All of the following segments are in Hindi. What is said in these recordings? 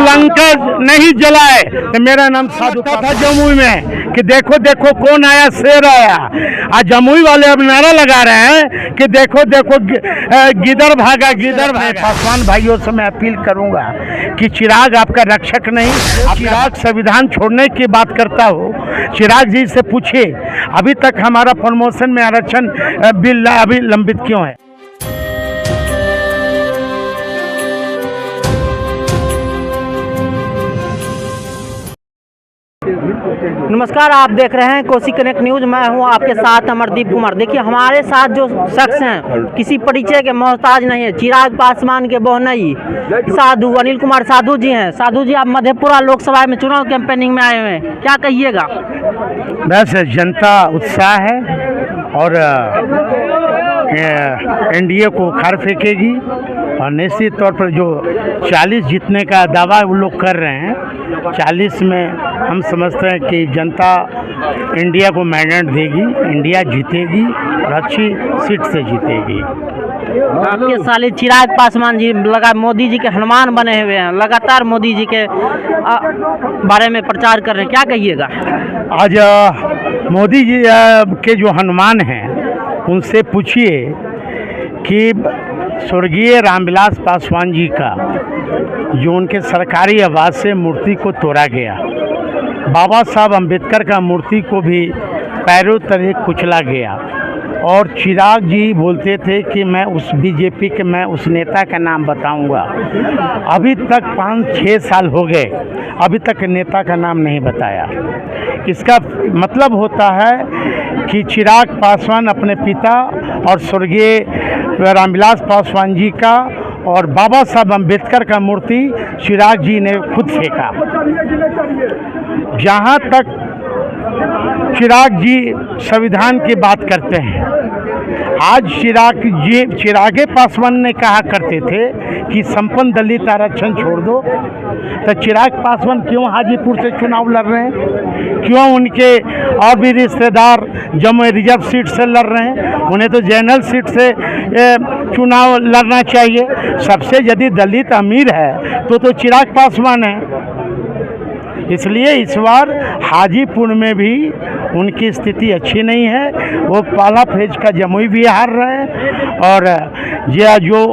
लंका नहीं जलाए तो मेरा नाम साधु था जमुई में कि देखो देखो कौन आया, शेर आया। आज जमुई वाले अब नारा लगा रहे हैं कि देखो देखो गिदर भागा गिदर भागा। पासवान भाइयों से मैं अपील करूंगा कि चिराग आपका रक्षक नहीं, चिराग संविधान छोड़ने की बात करता हो। चिराग जी से पूछिए अभी तक हमारा प्रमोशन में आरक्षण बिल अभी लंबित क्यों है। नमस्कार, आप देख रहे हैं कोसी कनेक्ट न्यूज। मैं हूं आपके साथ अमरदीप कुमार। देखिए, हमारे साथ जो शख्स हैं किसी परिचय के मोहताज नहीं है, चिराग पासवान के बहनोई साधु अनिल कुमार साधु जी हैं। साधु जी, आप मधेपुरा लोकसभा में चुनाव कैंपेनिंग में आए हुए हैं, क्या कहिएगा। बस जनता उत्साह है और एनडीए को उखाड़ फेंकेगी और निश्चित तौर पर जो 40 जीतने का दावा वो लोग कर रहे हैं, 40 में हम समझते हैं कि जनता इंडिया को मैंडेट देगी, इंडिया जीतेगी और अच्छी सीट से जीतेगी। आपके साले चिराग पासवान जी लगा मोदी जी के हनुमान बने हुए हैं, लगातार मोदी जी के बारे में प्रचार कर रहे हैं, क्या कहिएगा। आज मोदी जी के जो हनुमान हैं उनसे पूछिए कि स्वर्गीय रामविलास पासवान जी का जो उनके सरकारी आवास से मूर्ति को तोड़ा गया, बाबा साहब अम्बेडकर का मूर्ति को भी पैरों तले कुचला गया और चिराग जी बोलते थे कि मैं उस बीजेपी के मैं उस नेता का नाम बताऊंगा। अभी तक 5-6 साल हो गए, अभी तक नेता का नाम नहीं बताया। इसका मतलब होता है कि चिराग पासवान अपने पिता और स्वर्गीय रामविलास पासवान जी का और बाबा साहब अम्बेडकर का मूर्ति चिराग जी ने खुद फेंका। जहाँ तक चिराग जी संविधान की बात करते हैं, आज चिरागे पासवान ने कहा करते थे कि संपन्न दलित आरक्षण छोड़ दो, तो चिराग पासवान क्यों हाजीपुर से चुनाव लड़ रहे हैं, क्यों उनके और भी रिश्तेदार जमुई रिजर्व सीट से लड़ रहे हैं। उन्हें तो जनरल सीट से चुनाव लड़ना चाहिए। सबसे यदि दलित अमीर है तो चिराग पासवान है। इसलिए इस बार हाजीपुर में भी उनकी स्थिति अच्छी नहीं है, वो पहला फेज का जमुई भी हार रहे हैं। और यह जो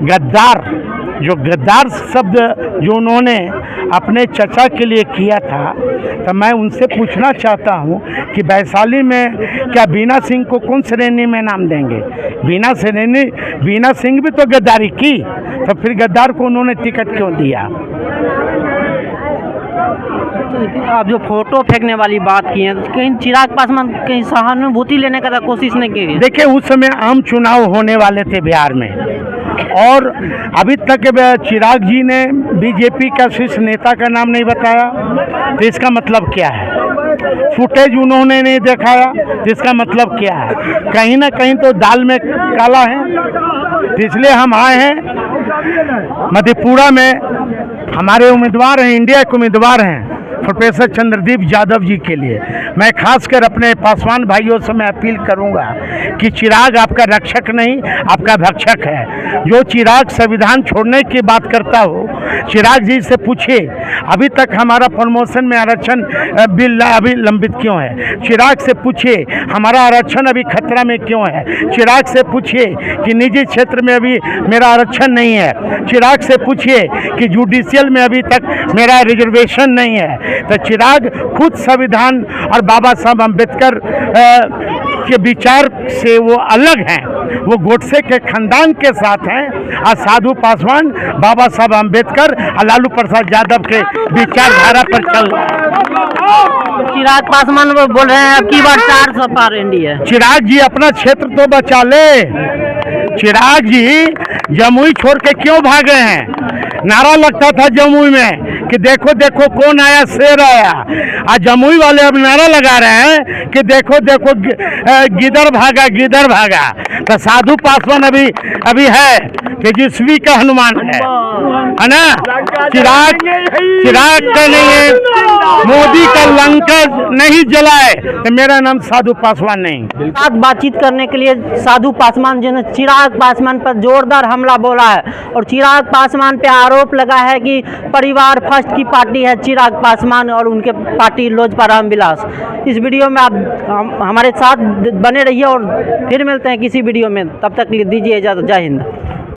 गद्दार शब्द जो उन्होंने अपने चचा के लिए किया था, तो मैं उनसे पूछना चाहता हूं कि वैशाली में क्या बीना सिंह को कौन श्रेणी में नाम देंगे। बीना सिंह भी तो गद्दारी की, तो फिर गद्दार को उन्होंने टिकट क्यों दिया। आप जो फोटो फेंकने वाली बात की है, कहीं चिराग पासवान कहीं सहानुभूति लेने का कोशिश नहीं की। देखिए, उस समय आम चुनाव होने वाले थे बिहार में और अभी तक चिराग जी ने बीजेपी का शीर्ष नेता का नाम नहीं बताया, तो इसका मतलब क्या है। फुटेज उन्होंने नहीं दिखाया, तो इसका मतलब क्या है। कहीं ना कहीं तो दाल में काला है। तो इसलिए हम आए हैं मधेपुरा में, हमारे उम्मीदवार हैं, इंडिया के उम्मीदवार हैं प्रोफेसर चंद्रदीप यादव जी के लिए। मैं खासकर अपने पासवान भाइयों से मैं अपील करूंगा कि चिराग आपका रक्षक नहीं, आपका भक्षक है। जो चिराग संविधान छोड़ने की बात करता हो, चिराग जी से पूछिए अभी तक हमारा प्रमोशन में आरक्षण बिल अभी लंबित क्यों है। चिराग से पूछिए हमारा आरक्षण अभी खतरा में क्यों है। चिराग से पूछिए कि निजी क्षेत्र में अभी मेरा आरक्षण नहीं है। चिराग से पूछिए कि जुडिशियल में अभी तक मेरा रिजर्वेशन नहीं है। तो चिराग खुद संविधान और बाबा साहब अम्बेडकर के विचार से वो अलग हैं, वो गोडसे के खानदान के साथ हैं। और साधु पासवान बाबा साहब अम्बेडकर और लालू प्रसाद यादव के विचारधारा पर चल रहे हैं। चिराग पासवान वो बोल रहे हैं अब की बार 400 पार इंडिया। चिराग जी अपना क्षेत्र तो बचा ले। चिराग जी जमुई छोड़ के क्यों भागे हैं। नारा लगता था जमुई में कि देखो देखो कौन आया, शेर आया। आज जमुई वाले अब नारा लगा रहे हैं कि देखो देखो गिदर भागा गिदर भागा। तो साधु पासवान अभी है तेजस्वी का हनुमान है ना। चिराग का नहीं है, मोदी का लंका नहीं जलाए तो मेरा नाम साधु पासवान नहीं। साथ बातचीत करने के लिए साधु पासवान जी ने चिराग पासवान पर जोरदार हमला बोला है और चिराग पासवान पे आरोप लगा है कि परिवार फर्स्ट की पार्टी है चिराग पासवान और उनके पार्टी लोजपा रामविलास। इस वीडियो में आप हमारे साथ बने रहिए और फिर मिलते हैं किसी वीडियो में, तब तक दीजिए इजाज़त। जय हिंद।